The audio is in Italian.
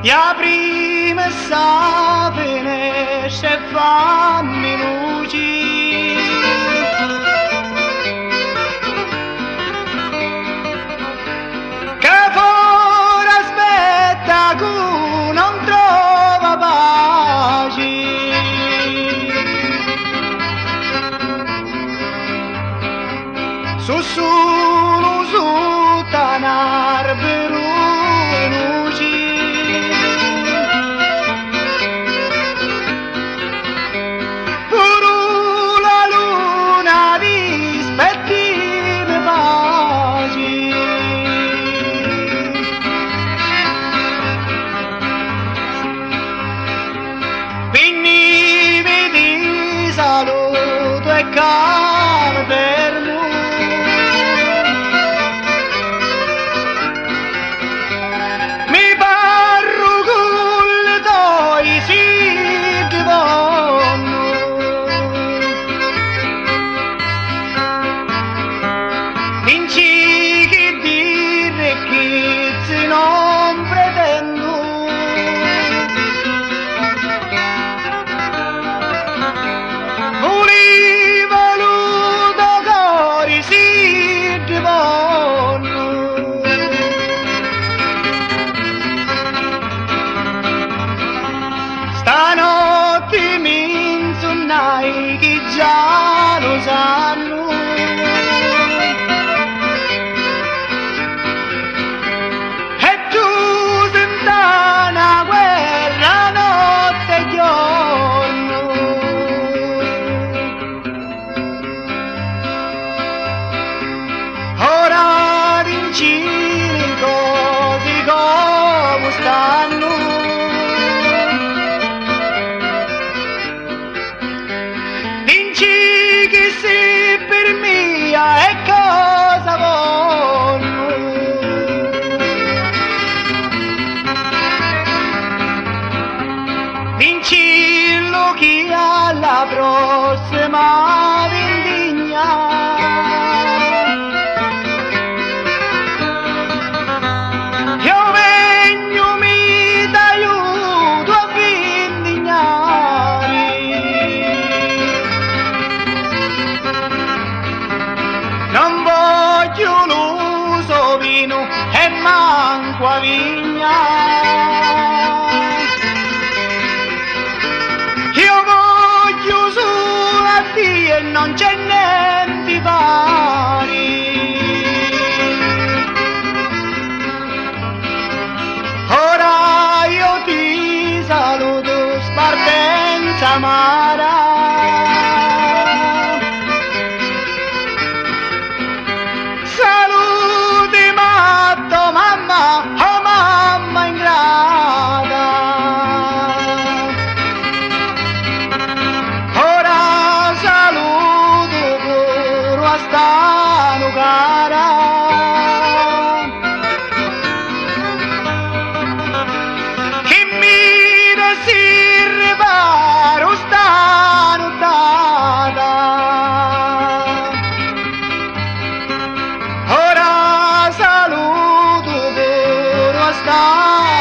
Ja prima sa finisce e fammi luci. Che fuori aspetta che non trova pace. Su solo su tanar per luci. Saluto e calma per mi parru con le tue si vanno vinci che dire che non pretendo. Stanotte mi insonnai che già lo sanno. E tu senta una guerra notte e giorno. Ora dici le cose come stanno. Che se per mia è cosa voglio. Vinci lo che alla prossima vendigna. Io vengo mi t'aiuto a vendignare. Non voglio l'uso vino e manco a vigna. Io voglio solo a Dio e non c'è niente pari. Ora io ti saluto spartenza amara. Stano cara che mi desirre paro stano data. Ora saluto per stano